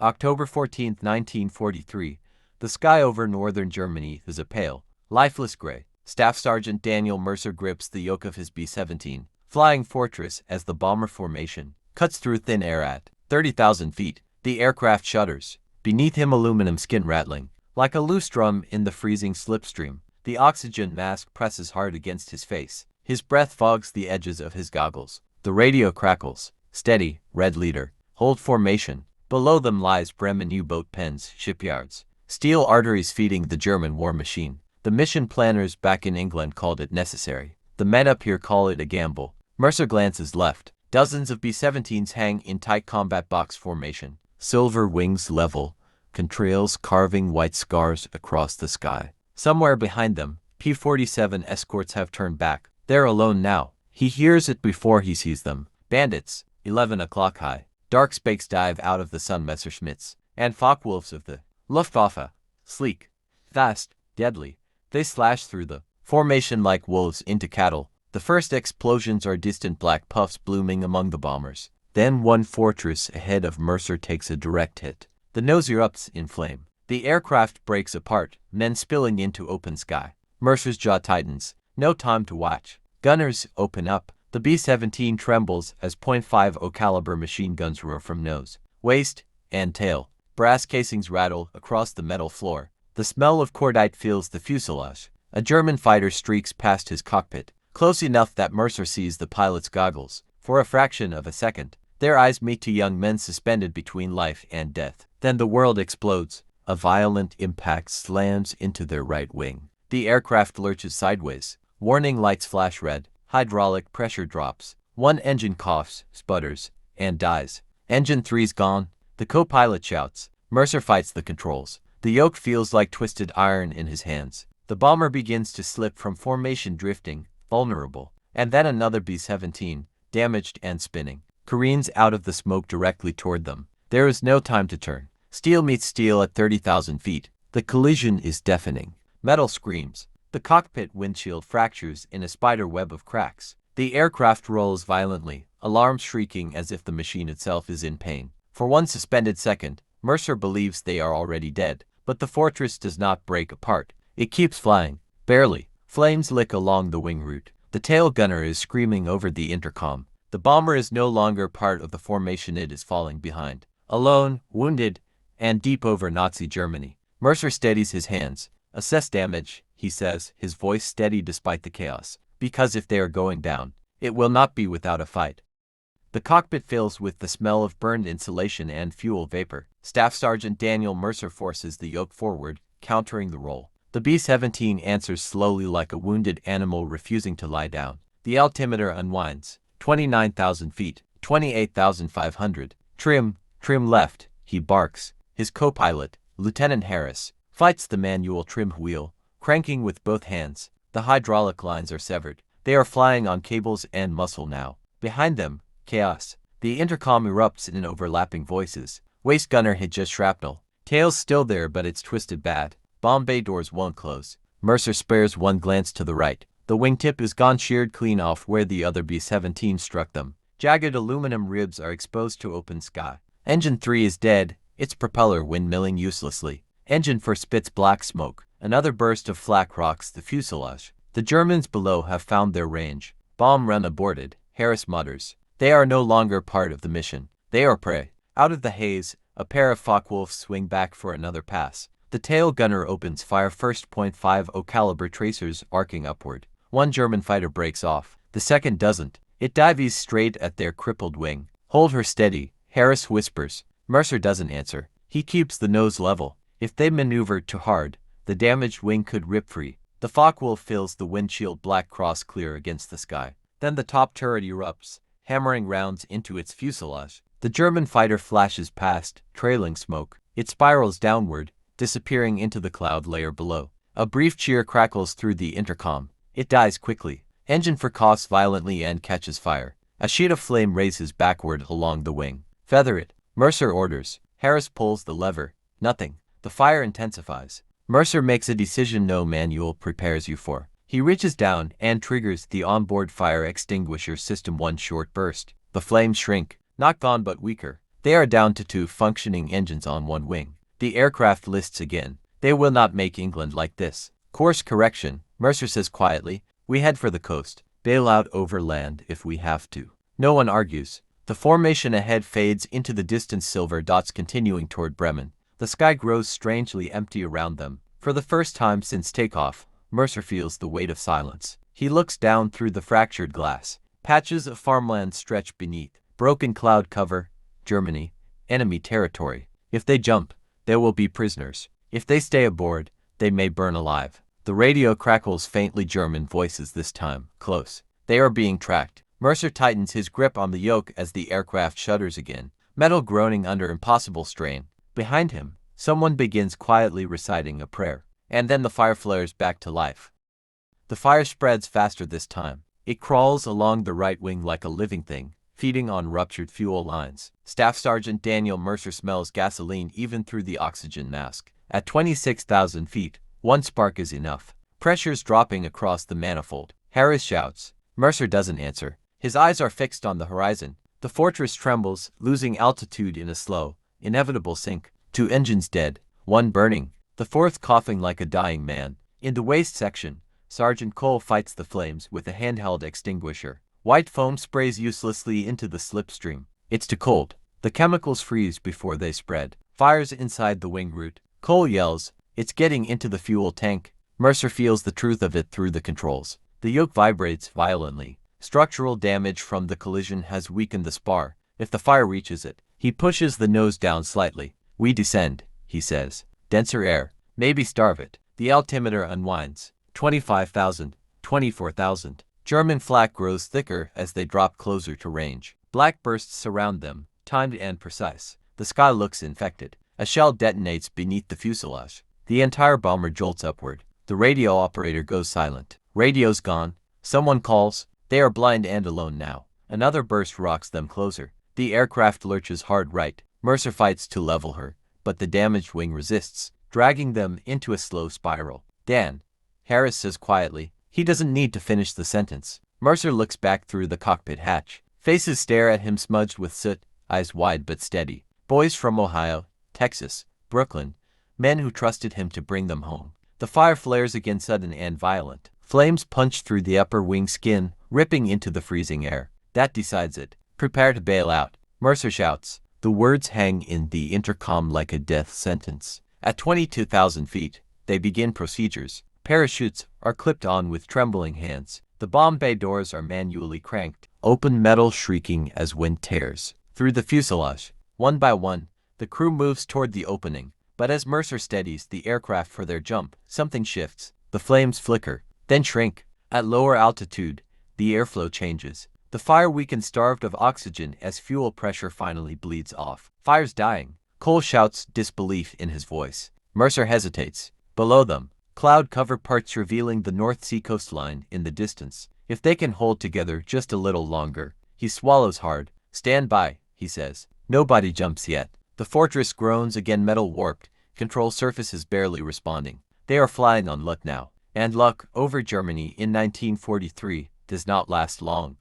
October 14, 1943. The sky over northern Germany is a pale, lifeless gray. Staff Sergeant Daniel Mercer grips the yoke of his B-17 Flying Fortress as the bomber formation cuts through thin air at 30,000 feet. The aircraft shudders, beneath him aluminum skin rattling like a loose drum in the freezing slipstream. The oxygen mask presses hard against his face. His breath fogs the edges of his goggles. The radio crackles. Steady, red leader. Hold formation. Below them lies Bremen U-boat pens, shipyards. Steel arteries feeding the German war machine. The mission planners back in England called it necessary. The men up here call it a gamble. Mercer glances left. Dozens of B-17s hang in tight combat box formation. Silver wings level, contrails carving white scars across the sky. Somewhere behind them, P-47 escorts have turned back. They're alone now. He hears it before he sees them. Bandits, 11 o'clock high. Dark spakes dive out of the sun Messerschmitts and Focke-Wulfs of the Luftwaffe. Sleek, fast, deadly. They slash through the formation like wolves into cattle. The first explosions are distant black puffs blooming among the bombers. Then one fortress ahead of Mercer takes a direct hit. The nose erupts in flame. The aircraft breaks apart, men spilling into open sky. Mercer's jaw tightens. No time to watch. Gunners open up. The B-17 trembles as .50 caliber machine guns roar from nose, waist, and tail. Brass casings rattle across the metal floor. The smell of cordite fills the fuselage. A German fighter streaks past his cockpit, close enough that Mercer sees the pilot's goggles. For a fraction of a second, their eyes meet two young men suspended between life and death. Then the world explodes. A violent impact slams into their right wing. The aircraft lurches sideways. Warning lights flash red. Hydraulic pressure drops. One engine coughs, sputters, and dies. Engine 3's gone. The co-pilot shouts. Mercer fights the controls. The yoke feels like twisted iron in his hands. The bomber begins to slip from formation, drifting, vulnerable. And then another B-17, damaged and spinning, careens out of the smoke directly toward them. There is no time to turn. Steel meets steel at 30,000 feet. The collision is deafening. Metal screams. The cockpit windshield fractures in a spider web of cracks. The aircraft rolls violently, alarms shrieking as if the machine itself is in pain. For one suspended second, Mercer believes they are already dead, but the fortress does not break apart. It keeps flying, barely. Flames lick along the wing route. The tail gunner is screaming over the intercom. The bomber is no longer part of the formation, it is falling behind. Alone, wounded, and deep over Nazi Germany. Mercer steadies his hands. Assess damage, he says, his voice steady despite the chaos. Because if they are going down, it will not be without a fight. The cockpit fills with the smell of burned insulation and fuel vapor. Staff Sergeant Daniel Mercer forces the yoke forward, countering the roll. The B-17 answers slowly like a wounded animal refusing to lie down. The altimeter unwinds. 29,000 feet, 28,500. Trim left, he barks. His co-pilot, Lieutenant Harris, fights the manual trim wheel, cranking with both hands. The hydraulic lines are severed. They are flying on cables and muscle now. Behind them, chaos. The intercom erupts in overlapping voices. Waist gunner hit just shrapnel. Tail's still there, but it's twisted bad. Bomb bay doors won't close. Mercer spares one glance to the right. The wingtip is gone, sheared clean off where the other B-17 struck them. Jagged aluminum ribs are exposed to open sky. Engine 3 is dead, its propeller windmilling uselessly. Engine 4 spits black smoke. Another burst of flak rocks the fuselage. The Germans below have found their range. Bomb run aborted, Harris mutters. They are no longer part of the mission. They are prey. Out of the haze, a pair of Focke-Wulfs swing back for another pass. The tail gunner opens fire, first .50 caliber tracers arcing upward. One German fighter breaks off. The second doesn't. It dives straight at their crippled wing. Hold her steady, Harris whispers. Mercer doesn't answer. He keeps the nose level. If they maneuver too hard, the damaged wing could rip free. The Focke-Wulf fills the windshield, black cross clear against the sky. Then the top turret erupts, hammering rounds into its fuselage. The German fighter flashes past, trailing smoke. It spirals downward, disappearing into the cloud layer below. A brief cheer crackles through the intercom. It dies quickly. Engine 4 coughs violently and catches fire. A sheet of flame races backward along the wing. Feather it, Mercer orders. Harris pulls the lever. Nothing. The fire intensifies. Mercer makes a decision no manual prepares you for. He reaches down and triggers the onboard fire extinguisher system. One short burst. The flames shrink. Not gone but weaker. They are down to 2 functioning engines on one wing. The aircraft lists again. They will not make England like this. Course correction, Mercer says quietly. We head for the coast. Bail out over land if we have to. No one argues. The formation ahead fades into the distance, silver dots continuing toward Bremen. The sky grows strangely empty around them. For the first time since takeoff, Mercer feels the weight of silence. He looks down through the fractured glass. Patches of farmland stretch beneath. Broken cloud cover. Germany. Enemy territory. If they jump, they will be prisoners. If they stay aboard, they may burn alive. The radio crackles faintly, German voices this time. Close. They are being tracked. Mercer tightens his grip on the yoke as the aircraft shudders again, metal groaning under impossible strain. Behind him, someone begins quietly reciting a prayer, and then the fire flares back to life. The fire spreads faster this time. It crawls along the right wing like a living thing, feeding on ruptured fuel lines. Staff Sergeant Daniel Mercer smells gasoline even through the oxygen mask. At 26,000 feet, one spark is enough. Pressure's dropping across the manifold. Harris shouts. Mercer doesn't answer. His eyes are fixed on the horizon. The fortress trembles, losing altitude in a slow, inevitable sink. 2 engines dead, 1 burning, the 4th coughing like a dying man. In the waist section, Sergeant Cole fights the flames with a handheld extinguisher. White foam sprays uselessly into the slipstream. It's too cold. The chemicals freeze before they spread. Fires inside the wing root. Cole yells, it's getting into the fuel tank. Mercer feels the truth of it through the controls. The yoke vibrates violently. Structural damage from the collision has weakened the spar. If the fire reaches it, he pushes the nose down slightly. We descend, he says. Denser air. Maybe starve it. The altimeter unwinds. 25,000, 24,000. German flak grows thicker as they drop closer to range. Black bursts surround them, timed and precise. The sky looks infected. A shell detonates beneath the fuselage. The entire bomber jolts upward. The radio operator goes silent. Radio's gone. Someone calls. They are blind and alone now. Another burst rocks them closer. The aircraft lurches hard right. Mercer fights to level her, but the damaged wing resists, dragging them into a slow spiral. Dan, Harris says quietly. He doesn't need to finish the sentence. Mercer looks back through the cockpit hatch. Faces stare at him smudged with soot, eyes wide but steady. Boys from Ohio, Texas, Brooklyn, men who trusted him to bring them home. The fire flares again, sudden and violent. Flames punch through the upper wing skin, ripping into the freezing air. That decides it. Prepare to bail out. Mercer shouts. The words hang in the intercom like a death sentence. At 22,000 feet, they begin procedures. Parachutes are clipped on with trembling hands. The bomb bay doors are manually cranked. Open metal shrieking as wind tears through the fuselage. One by one, the crew moves toward the opening. But as Mercer steadies the aircraft for their jump, something shifts. The flames flicker, then shrink. At lower altitude, the airflow changes. The fire weakens, starved of oxygen as fuel pressure finally bleeds off. Fire's dying. Cole shouts disbelief in his voice. Mercer hesitates. Below them, cloud-covered parts revealing the North Sea coastline in the distance. If they can hold together just a little longer. He swallows hard. Stand by, he says. Nobody jumps yet. The fortress groans again, metal warped. Control surfaces barely responding. They are flying on luck now. And luck, over Germany in 1943, does not last long.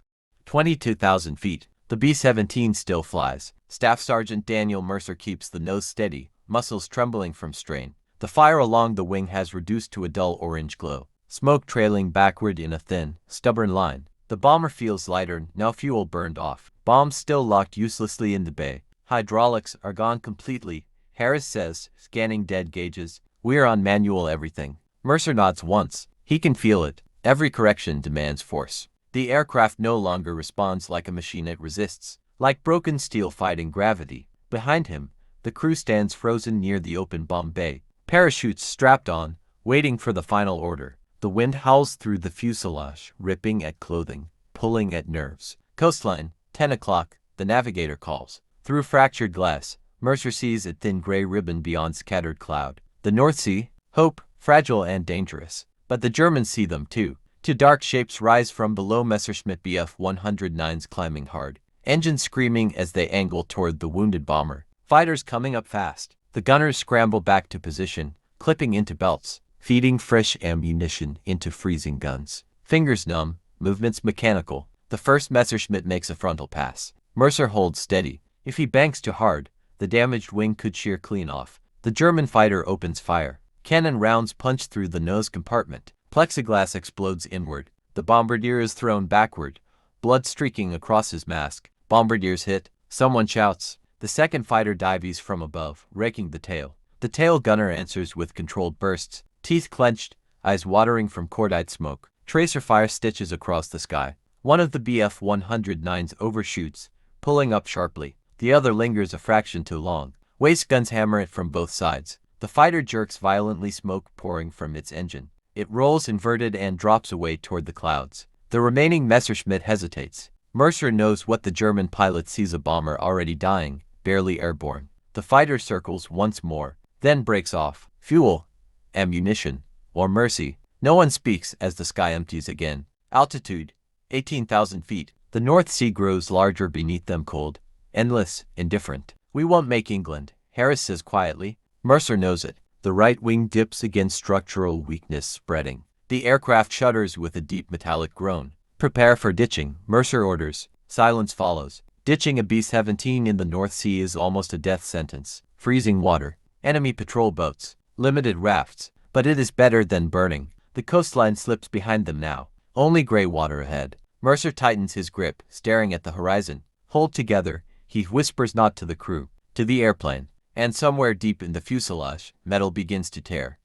22,000 feet. The B-17 still flies. Staff Sergeant Daniel Mercer keeps the nose steady, muscles trembling from strain. The fire along the wing has reduced to a dull orange glow, smoke trailing backward in a thin, stubborn line. The bomber feels lighter, now fuel burned off. Bombs still locked uselessly in the bay. Hydraulics are gone completely, Harris says, scanning dead gauges. We're on manual everything. Mercer nods once. He can feel it. Every correction demands force. The aircraft no longer responds like a machine, it resists, like broken steel fighting gravity. Behind him, the crew stands frozen near the open bomb bay, parachutes strapped on, waiting for the final order. The wind howls through the fuselage, ripping at clothing, pulling at nerves. Coastline, 10 o'clock, the navigator calls. Through fractured glass, Mercer sees a thin gray ribbon beyond scattered cloud. The North Sea, hope, fragile and dangerous. But the Germans see them too. 2 dark shapes rise from below, Messerschmitt Bf-109s climbing hard, engines screaming as they angle toward the wounded bomber. Fighters coming up fast. The gunners scramble back to position, clipping into belts, feeding fresh ammunition into freezing guns. Fingers numb, movements mechanical. The first Messerschmitt makes a frontal pass. Mercer holds steady, If he banks too hard, the damaged wing could shear clean off. The German fighter opens fire. Cannon rounds punch through the nose compartment. Plexiglass explodes inward. The bombardier is thrown backward, blood streaking across his mask. Bombardiers hit. Someone shouts. The second fighter dives from above, raking the tail. The tail gunner answers with controlled bursts, teeth clenched, eyes watering from cordite smoke. Tracer fire stitches across the sky. One of the Bf-109s overshoots, pulling up sharply. The other lingers a fraction too long. Waist guns hammer it from both sides. The fighter jerks violently, smoke pouring from its engine. It rolls inverted and drops away toward the clouds. The remaining Messerschmitt hesitates. Mercer knows what the German pilot sees: a bomber already dying, barely airborne. The fighter circles once more, then breaks off. Fuel, ammunition, or mercy. No one speaks as the sky empties again. Altitude, 18,000 feet. The North Sea grows larger beneath them, cold, endless, indifferent. "We won't make England," Harris says quietly. Mercer knows it. The right wing dips against structural weakness spreading. The aircraft shudders with a deep metallic groan. "Prepare for ditching," Mercer orders. Silence follows. Ditching a B-17 in the North Sea is almost a death sentence. Freezing water, enemy patrol boats, limited rafts, but it is better than burning. The coastline slips behind them now. Only gray water ahead. Mercer tightens his grip, staring at the horizon. "Hold together," he whispers, not to the crew, to the airplane. And somewhere deep in the fuselage, metal begins to tear.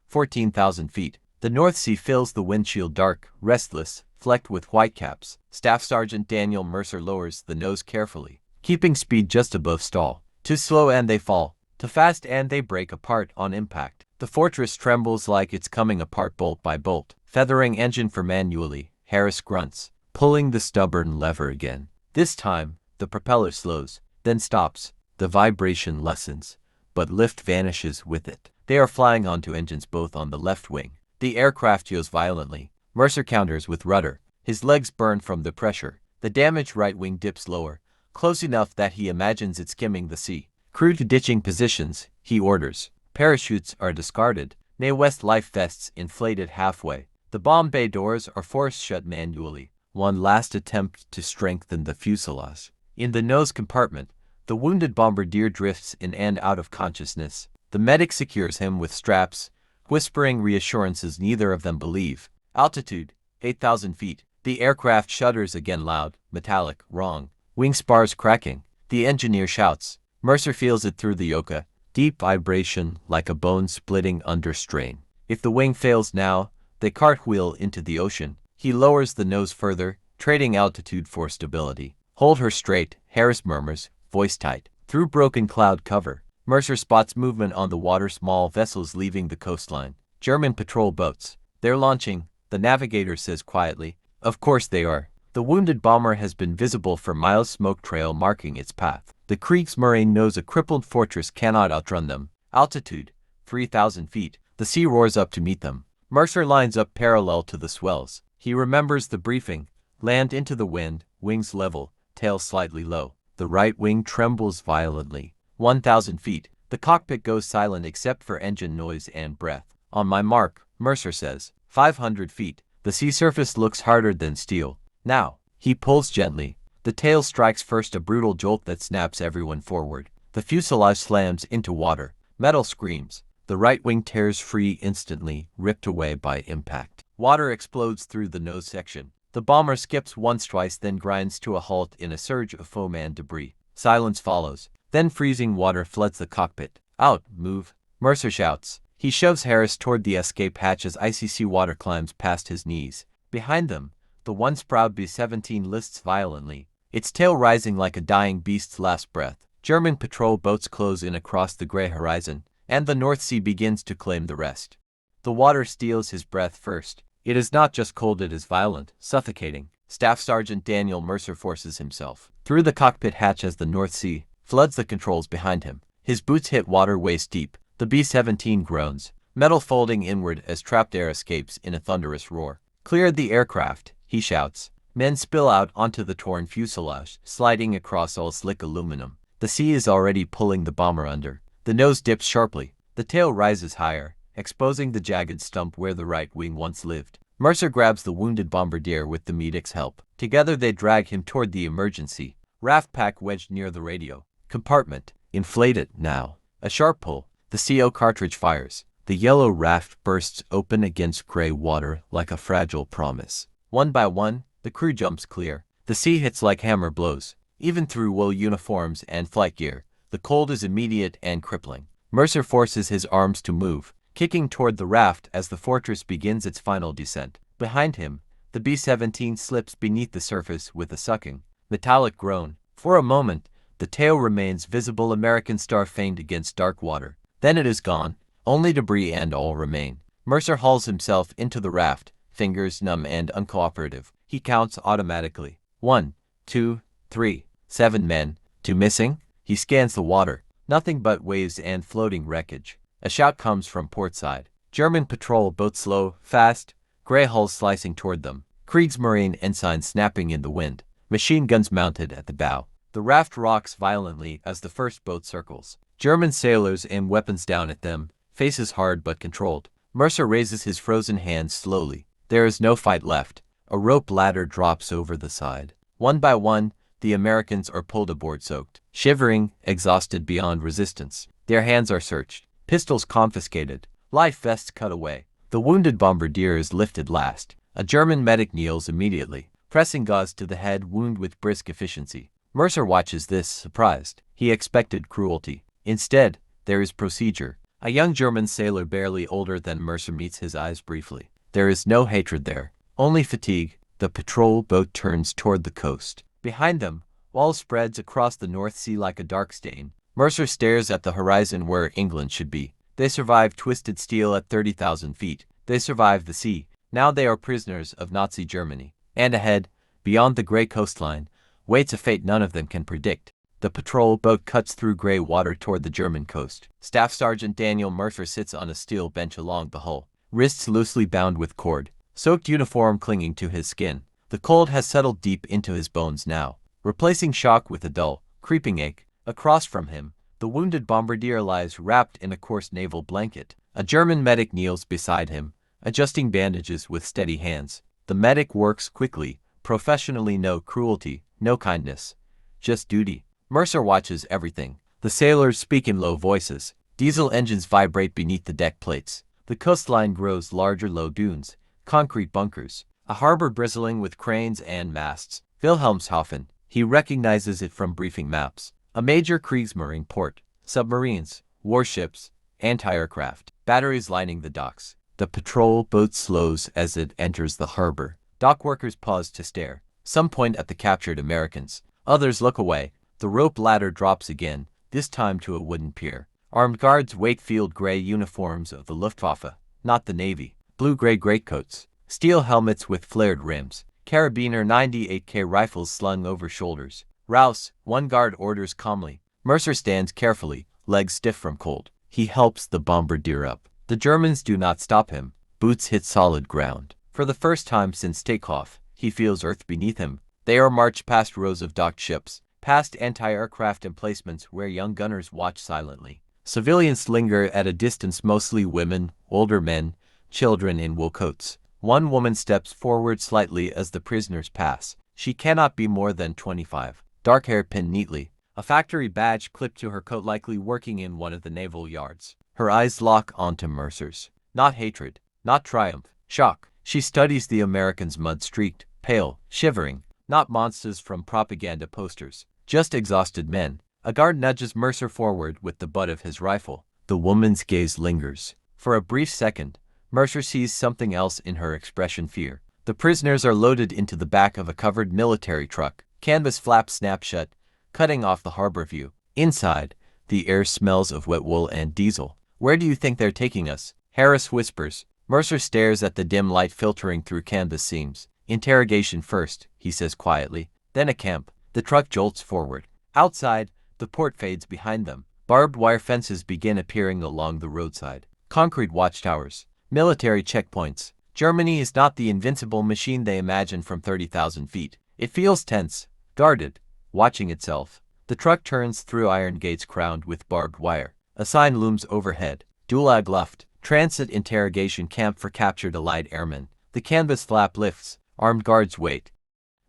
14,000 feet. The North Sea fills the windshield, dark, restless, flecked with whitecaps. Staff Sergeant Daniel Mercer lowers the nose carefully, keeping speed just above stall. Too slow and they fall. Too fast and they break apart on impact. The fortress trembles like it's coming apart bolt by bolt. Feathering engine for manually, Harris grunts, pulling the stubborn lever again. This time, the propeller slows, then stops. The vibration lessens, but lift vanishes with it. They are flying onto engines both on the left wing. The aircraft yaws violently. Mercer counters with rudder. His legs burn from the pressure. The damaged right wing dips lower, close enough that he imagines it skimming the sea. "Crew to ditching positions," he orders. Parachutes are discarded. West life vests inflated halfway. The bomb bay doors are forced shut manually. One last attempt to strengthen the fuselage. In the nose compartment, the wounded bombardier drifts in and out of consciousness. The medic secures him with straps, whispering reassurances neither of them believe. Altitude, 8,000 feet. The aircraft shudders again, loud, metallic, wrong. Wing spars cracking. The engineer shouts. Mercer feels it through the yoke. Deep vibration, like a bone splitting under strain. If the wing fails now, they cartwheel into the ocean. He lowers the nose further, trading altitude for stability. "Hold her straight," Harris murmurs, voice tight. Through broken cloud cover, Mercer spots movement on the water, small vessels leaving the coastline. German patrol boats. "They're launching," the navigator says quietly. Of course they are. The wounded bomber has been visible for miles, smoke trail marking its path. The Kriegsmarine knows a crippled fortress cannot outrun them. Altitude, 3,000 feet. The sea roars up to meet them. Mercer lines up parallel to the swells. He remembers the briefing. Land into the wind, wings level, tail slightly low. The right wing trembles violently. 1,000 feet. The cockpit goes silent except for engine noise and breath. "On my mark," Mercer says. 500 feet. The sea surface looks harder than steel. Now, he pulls gently. The tail strikes first, a brutal jolt that snaps everyone forward. The fuselage slams into water. Metal screams. The right wing tears free instantly, ripped away by impact. Water explodes through the nose section. The bomber skips once, twice, then grinds to a halt in a surge of foam and debris. Silence follows. Then freezing water floods the cockpit. "Out, move," Mercer shouts. He shoves Harris toward the escape hatch as icy sea water climbs past his knees. Behind them, the once proud B-17 lists violently, its tail rising like a dying beast's last breath. German patrol boats close in across the gray horizon, and the North Sea begins to claim the rest. The water steals his breath first. It is not just cold, it is violent, suffocating. Staff Sergeant Daniel Mercer forces himself through the cockpit hatch as the North Sea floods the controls behind him. His boots hit water waist deep. The B-17 groans, metal folding inward as trapped air escapes in a thunderous roar. "Clear the aircraft," he shouts. Men spill out onto the torn fuselage, sliding across all slick aluminum. The sea is already pulling the bomber under. The nose dips sharply. The tail rises higher, exposing the jagged stump where the right wing once lived. Mercer grabs the wounded bombardier with the medic's help. Together they drag him toward the emergency Raft pack wedged near the radio compartment. Inflate it now. A sharp pull. The CO cartridge fires. The yellow raft bursts open against gray water like a fragile promise. One by one, the crew jumps clear. The sea hits like hammer blows. Even through wool uniforms and flight gear, the cold is immediate and crippling. Mercer forces his arms to move, kicking toward the raft as the fortress begins its final descent. Behind him, the B-17 slips beneath the surface with a sucking, metallic groan. For a moment, the tail remains visible. American star faint against dark water. Then it is gone. Only debris and all remain. Mercer hauls himself into the raft, fingers numb and uncooperative. He counts automatically. 1, 2, 3, 7 men, 2 missing. He scans the water. Nothing but waves and floating wreckage. A shout comes from port side. German patrol boat slow, fast, gray hulls slicing toward them. Kriegsmarine ensign snapping in the wind. Machine guns mounted at the bow. The raft rocks violently as the first boat circles. German sailors aim weapons down at them, faces hard but controlled. Mercer raises his frozen hands slowly. There is no fight left. A rope ladder drops over the side. One by one, the Americans are pulled aboard soaked, shivering, exhausted beyond resistance. Their hands are searched, pistols confiscated, life vests cut away. The wounded bombardier is lifted last. A German medic kneels immediately, pressing gauze to the head wound with brisk efficiency. Mercer watches this, surprised. He expected cruelty. Instead, there is procedure. A young German sailor barely older than Mercer meets his eyes briefly. There is no hatred there, only fatigue. The patrol boat turns toward the coast. Behind them, wall spreads across the North Sea like a dark stain. Mercer stares at the horizon where England should be. They survived twisted steel at 30,000 feet. They survived the sea. Now they are prisoners of Nazi Germany. And ahead, beyond the gray coastline, waits a fate none of them can predict. The patrol boat cuts through gray water toward the German coast. Staff Sergeant Daniel Mercer sits on a steel bench along the hull, wrists loosely bound with cord, soaked uniform clinging to his skin. The cold has settled deep into his bones now, replacing shock with a dull, creeping ache. Across from him, the wounded bombardier lies wrapped in a coarse naval blanket. A German medic kneels beside him, adjusting bandages with steady hands. The medic works quickly, professionally. No cruelty, no kindness, just duty. Mercer watches everything. The sailors speak in low voices. Diesel engines vibrate beneath the deck plates. The coastline grows larger. Low dunes, concrete bunkers, a harbor bristling with cranes and masts. Wilhelmshaven. He recognizes it from briefing maps. A major Kriegsmarine port. Submarines, warships, anti-aircraft, batteries lining the docks. The patrol boat slows as it enters the harbor. Dock workers pause to stare. Some point at the captured Americans. Others look away. The rope ladder drops again, this time to a wooden pier. Armed guards wait. Field gray uniforms of the Luftwaffe, not the Navy. Blue-gray greatcoats. Steel helmets with flared rims. Carabiner 98K rifles slung over shoulders. Rouse, one guard orders calmly. Mercer stands carefully, legs stiff from cold. He helps the bombardier up. The Germans do not stop him. Boots hit solid ground. For the first time since takeoff, he feels earth beneath him. They are marched past rows of docked ships, past anti-aircraft emplacements where young gunners watch silently. Civilians linger at a distance, mostly women, older men, children in wool coats. One woman steps forward slightly as the prisoners pass. She cannot be more than 25. Dark hair pinned neatly. A factory badge clipped to her coat, likely working in one of the naval yards. Her eyes lock onto Mercer's. Not hatred, not triumph, shock. She studies the Americans, mud-streaked, pale, shivering. Not monsters from propaganda posters, just exhausted men. A guard nudges Mercer forward with the butt of his rifle. The woman's gaze lingers. For a brief second, Mercer sees something else in her expression: fear. The prisoners are loaded into the back of a covered military truck. Canvas flaps snap shut, cutting off the harbor view. Inside, the air smells of wet wool and diesel. Where do you think they're taking us? Harris whispers. Mercer stares at the dim light filtering through canvas seams. Interrogation first, he says quietly, then a camp. The truck jolts forward. Outside, the port fades behind them. Barbed wire fences begin appearing along the roadside. Concrete watchtowers. Military checkpoints. Germany is not the invincible machine they imagine from 30,000 feet. It feels tense, guarded, watching itself. The truck turns through iron gates crowned with barbed wire. A sign looms overhead. Stalag Luft, Transit Interrogation Camp for Captured Allied Airmen. The canvas flap lifts. Armed guards wait.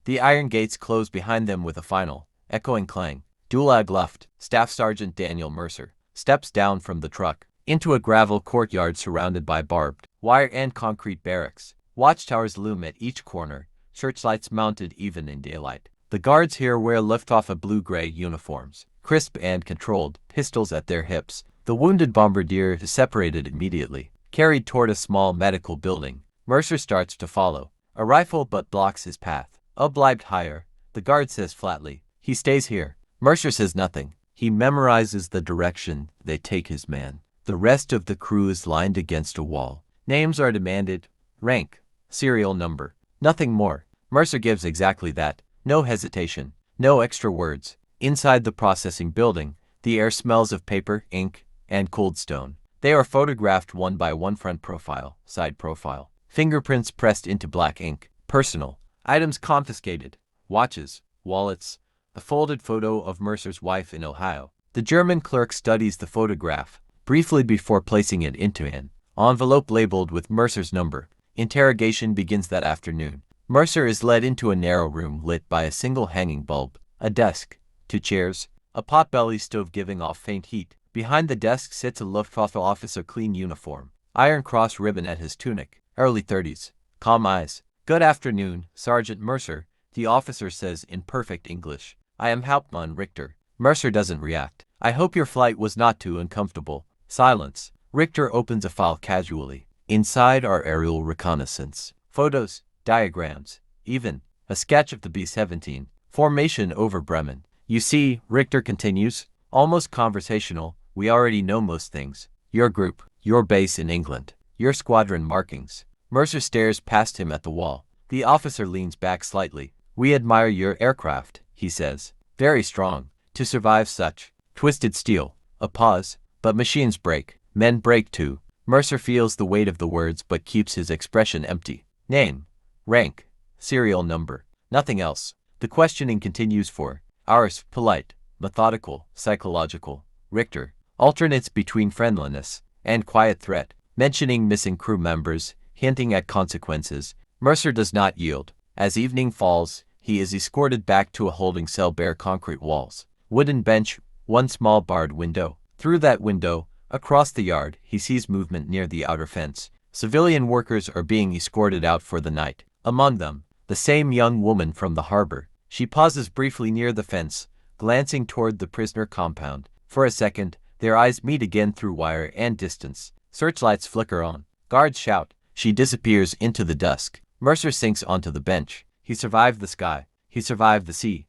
The iron gates close behind them with a final, echoing clang. Stalag Luft, Staff Sergeant Daniel Mercer, steps down from the truck, into a gravel courtyard surrounded by barbed wire and concrete barracks. Watchtowers loom at each corner, searchlights mounted even in daylight. The guards here wear Luftwaffe blue-gray uniforms, crisp and controlled, pistols at their hips. The wounded bombardier is separated immediately, carried toward a small medical building. Mercer starts to follow. A rifle but blocks his path. Oblibt higher, the guard says flatly. He stays here. Mercer says nothing. He memorizes the direction they take his man. The rest of the crew is lined against a wall. Names are demanded, rank, serial number. Nothing more. Mercer gives exactly that. No hesitation. No extra words. Inside the processing building, the air smells of paper, ink, and cold stone. They are photographed one by one, front profile, side profile. Fingerprints pressed into black ink. Personal. Items confiscated. Watches, wallets, a folded photo of Mercer's wife in Ohio. The German clerk studies the photograph briefly before placing it into an envelope labeled with Mercer's number. Interrogation begins that afternoon. Mercer is led into a narrow room lit by a single hanging bulb, a desk, 2 chairs, a potbelly stove giving off faint heat. Behind the desk sits a Luftwaffe officer, clean uniform, iron cross ribbon at his tunic, early 30s, calm eyes. Good afternoon, Sergeant Mercer, the officer says in perfect English. I am Hauptmann Richter. Mercer doesn't react. I hope your flight was not too uncomfortable. Silence. Richter opens a file casually. Inside are aerial reconnaissance, photos, diagrams, even a sketch of the B-17 formation over Bremen. You see, Richter continues, almost conversational, we already know most things. Your group, your base in England, your squadron markings. Mercer stares past him at the wall. The officer leans back slightly. We admire your aircraft, he says. Very strong. To survive such twisted steel. A pause. But machines break. Men break too. Mercer feels the weight of the words but keeps his expression empty. Name. Rank. Serial number. Nothing else. The questioning continues for hours. Polite. Methodical. Psychological. Richter alternates between friendliness and quiet threat, mentioning missing crew members, hinting at consequences. Mercer does not yield. As evening falls, he is escorted back to a holding cell, bare concrete walls, wooden bench, one small barred window. Through that window, across the yard, he sees movement near the outer fence. Civilian workers are being escorted out for the night. Among them, the same young woman from the harbor. She pauses briefly near the fence, glancing toward the prisoner compound. For a second, their eyes meet again through wire and distance. Searchlights flicker on. Guards shout. She disappears into the dusk. Mercer sinks onto the bench. He survived the sky. He survived the sea.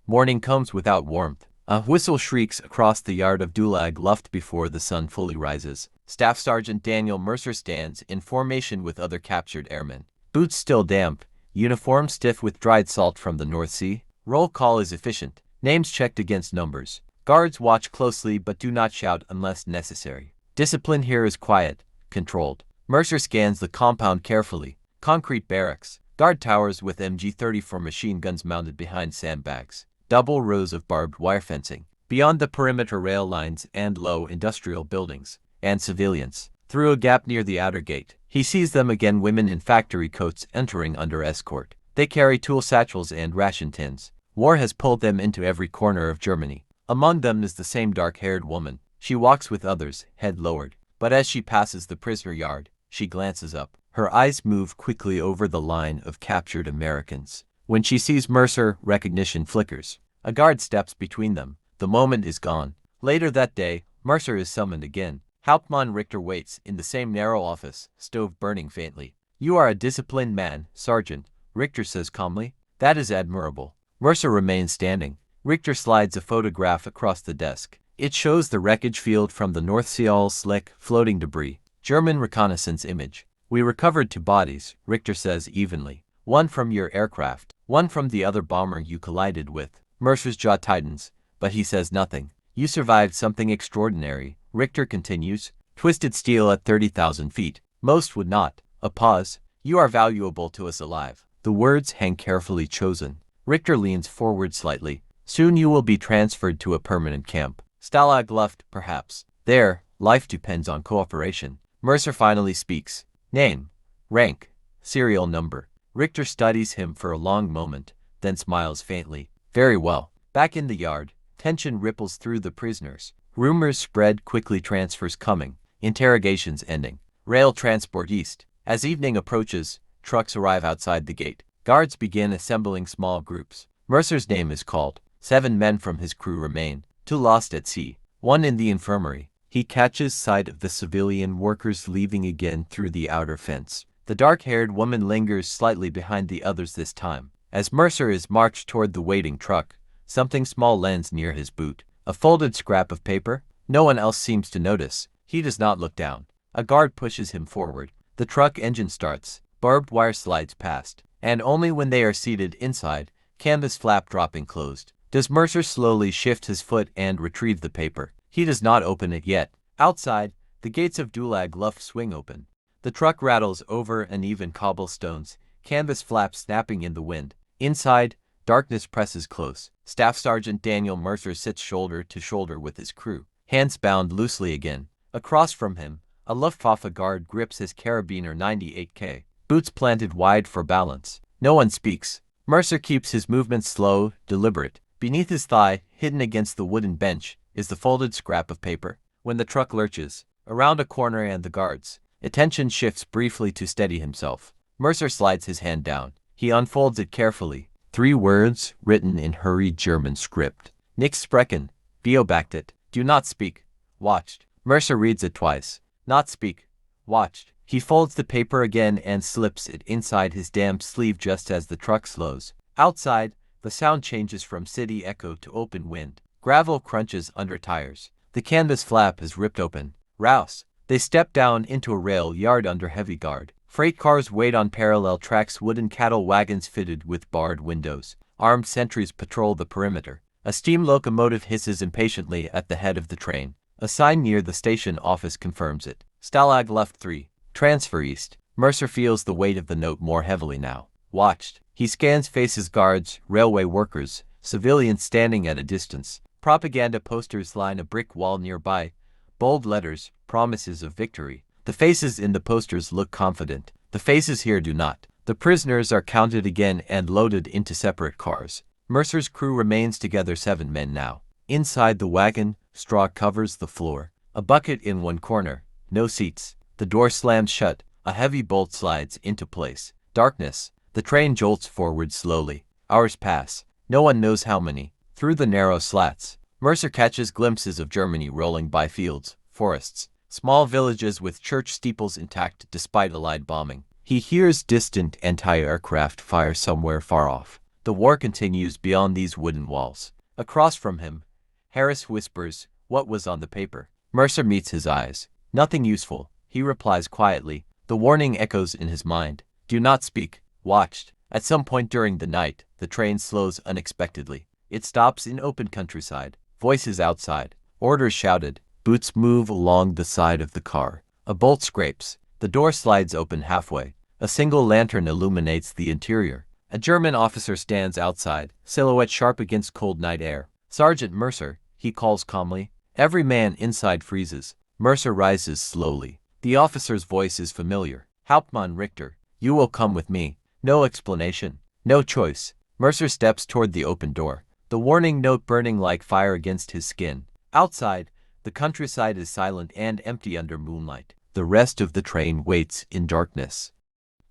Morning comes without warmth. A whistle shrieks across the yard of Stalag Luft before the sun fully rises. Staff Sergeant Daniel Mercer stands in formation with other captured airmen. Boots still damp, uniform stiff with dried salt from the North Sea. Roll call is efficient. Names checked against numbers. Guards watch closely but do not shout unless necessary. Discipline here is quiet, controlled. Mercer scans the compound carefully. Concrete barracks. Guard towers with MG-34 machine guns mounted behind sandbags. Double rows of barbed wire fencing. Beyond the perimeter, rail lines and low industrial buildings. And civilians. Through a gap near the outer gate, he sees them again, women in factory coats entering under escort. They carry tool satchels and ration tins. War has pulled them into every corner of Germany. Among them is the same dark-haired woman. She walks with others, head lowered. But as she passes the prisoner yard, she glances up. Her eyes move quickly over the line of captured Americans. When she sees Mercer, recognition flickers. A guard steps between them. The moment is gone. Later that day, Mercer is summoned again. Hauptmann Richter waits in the same narrow office, stove burning faintly. You are a disciplined man, Sergeant, Richter says calmly. That is admirable. Mercer remains standing. Richter slides a photograph across the desk. It shows the wreckage field from the North Sea, all slick, floating debris. German reconnaissance image. We recovered 2 bodies, Richter says evenly. One from your aircraft, one from the other bomber you collided with. Mercer's jaw tightens, but he says nothing. You survived something extraordinary, Richter continues. Twisted steel at 30,000 feet. Most would not. A pause. You are valuable to us alive. The words hang carefully chosen. Richter leans forward slightly. Soon you will be transferred to a permanent camp. Stalag Luft, perhaps. There, life depends on cooperation. Mercer finally speaks. Name. Rank. Serial number. Richter studies him for a long moment, then smiles faintly. Very well. Back in the yard, tension ripples through the prisoners. Rumors spread quickly, transfers coming, interrogations ending. Rail transport east. As evening approaches, trucks arrive outside the gate. Guards begin assembling small groups. Mercer's name is called. 7 men from his crew remain, 2 lost at sea, 1 in the infirmary. He catches sight of the civilian workers leaving again through the outer fence. The dark-haired woman lingers slightly behind the others this time. As Mercer is marched toward the waiting truck, something small lands near his boot. A folded scrap of paper? No one else seems to notice. He does not look down. A guard pushes him forward. The truck engine starts. Barbed wire slides past. And only when they are seated inside, canvas flap dropping closed, does Mercer slowly shift his foot and retrieve the paper. He does not open it yet. Outside, the gates of Stalag Luft swing open. The truck rattles over uneven cobblestones, canvas flaps snapping in the wind. Inside, darkness presses close. Staff Sergeant Daniel Mercer sits shoulder to shoulder with his crew, hands bound loosely again. Across from him, a Luftwaffe guard grips his carabiner 98K, boots planted wide for balance. No one speaks. Mercer keeps his movements slow, deliberate. Beneath his thigh, hidden against the wooden bench, is the folded scrap of paper. When the truck lurches around a corner and the guards' attention shifts briefly to steady himself, Mercer slides his hand down. He unfolds it carefully. 3 words written in hurried German script. Nix sprechen, beobachtet, do not speak, watched. Mercer reads it twice. Not speak, watched. He folds the paper again and slips it inside his damp sleeve just as the truck slows. Outside, the sound changes from city echo to open wind. Gravel crunches under tires. The canvas flap is ripped open. Rouse. They step down into a rail yard under heavy guard. Freight cars wait on parallel tracks, wooden cattle wagons fitted with barred windows. Armed sentries patrol the perimeter. A steam locomotive hisses impatiently at the head of the train. A sign near the station office confirms it. Stalag Luft III. Transfer east. Mercer feels the weight of the note more heavily now. Watched. He scans faces, guards, railway workers, civilians standing at a distance. Propaganda posters line a brick wall nearby. Bold letters, promises of victory. The faces in the posters look confident. The faces here do not. The prisoners are counted again and loaded into separate cars. Mercer's crew remains together, 7 men now. Inside the wagon, straw covers the floor. A bucket in one corner. No seats. The door slams shut. A heavy bolt slides into place. Darkness. The train jolts forward slowly. Hours pass. No one knows how many. Through the narrow slats, Mercer catches glimpses of Germany rolling by, fields, forests, small villages with church steeples intact despite Allied bombing. He hears distant anti-aircraft fire somewhere far off. The war continues beyond these wooden walls. Across from him, Harris whispers, "What was on the paper?" Mercer meets his eyes. "Nothing useful," he replies quietly. The warning echoes in his mind. "Do not speak." Watched. At some point during the night, the train slows unexpectedly. It stops in open countryside. Voices outside. Orders shouted. Boots move along the side of the car. A bolt scrapes. The door slides open halfway. A single lantern illuminates the interior. A German officer stands outside, silhouette sharp against cold night air. "Sergeant Mercer," he calls calmly. Every man inside freezes. Mercer rises slowly. The officer's voice is familiar. "Hauptmann Richter, you will come with me." No explanation. No choice. Mercer steps toward the open door, the warning note burning like fire against his skin. Outside, the countryside is silent and empty under moonlight. The rest of the train waits in darkness.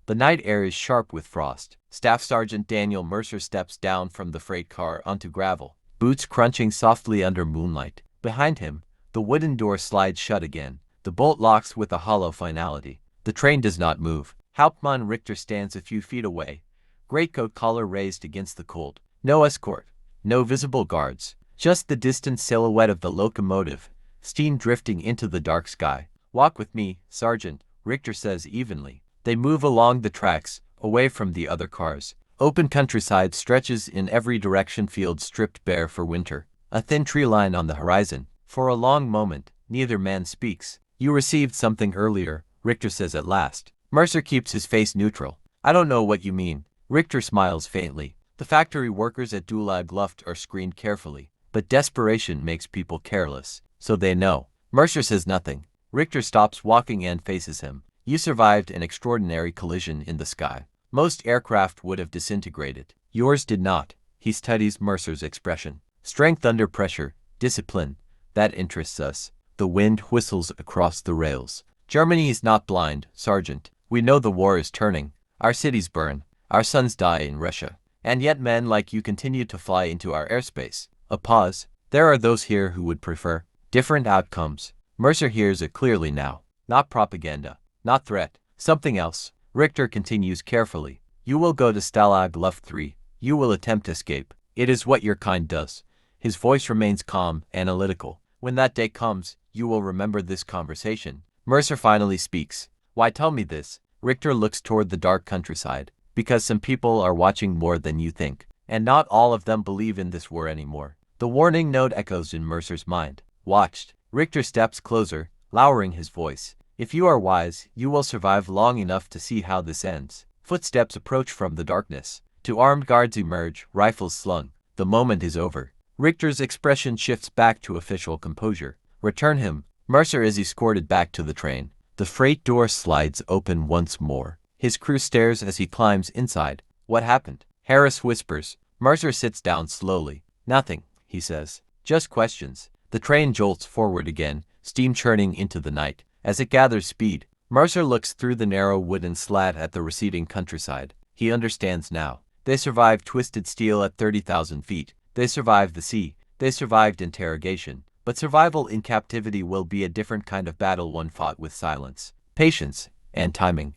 The night air is sharp with frost. Staff Sergeant Daniel Mercer steps down from the freight car onto gravel, boots crunching softly under moonlight. Behind him, the wooden door slides shut again. The bolt locks with a hollow finality. The train does not move. Hauptmann Richter stands a few feet away, greatcoat collar raised against the cold. No escort, no visible guards, just the distant silhouette of the locomotive, steam drifting into the dark sky. "Walk with me, Sergeant," Richter says evenly. They move along the tracks, away from the other cars. Open countryside stretches in every direction, fields stripped bare for winter. A thin tree line on the horizon. For a long moment, neither man speaks. "You received something earlier," Richter says at last. Mercer keeps his face neutral. "I don't know what you mean." Richter smiles faintly. The factory workers at Stalag Luft are screened carefully, but desperation makes people careless, so they know. Mercer says nothing. Richter stops walking and faces him. "You survived an extraordinary collision in the sky. Most aircraft would have disintegrated. Yours did not." He studies Mercer's expression. Strength under pressure, discipline. That interests us. The wind whistles across the rails. Germany is not blind, Sergeant. We know the war is turning. Our cities burn. Our sons die in Russia. And yet men like you continue to fly into our airspace. A pause. There are those here who would prefer different outcomes. Mercer hears it clearly now. Not propaganda. Not threat. Something else. Richter continues carefully. You will go to Stalag Luft III. You will attempt escape. It is what your kind does. His voice remains calm, analytical. When that day comes, you will remember this conversation. Mercer finally speaks. Why tell me this? Richter looks toward the dark countryside. Because some people are watching more than you think. And not all of them believe in this war anymore. The warning note echoes in Mercer's mind. Watched. Richter steps closer, lowering his voice. If you are wise, you will survive long enough to see how this ends. Footsteps approach from the darkness. Two armed guards emerge, rifles slung. The moment is over. Richter's expression shifts back to official composure. Return him. Mercer is escorted back to the train. The freight door slides open once more. His crew stares as he climbs inside. What happened? Harris whispers. Mercer sits down slowly. Nothing, he says. Just questions. The train jolts forward again, steam churning into the night. As it gathers speed, Mercer looks through the narrow wooden slat at the receding countryside. He understands now. They survived twisted steel at 30,000 feet. They survived the sea. They survived interrogation. But survival in captivity will be a different kind of battle, one fought with silence, patience, and timing.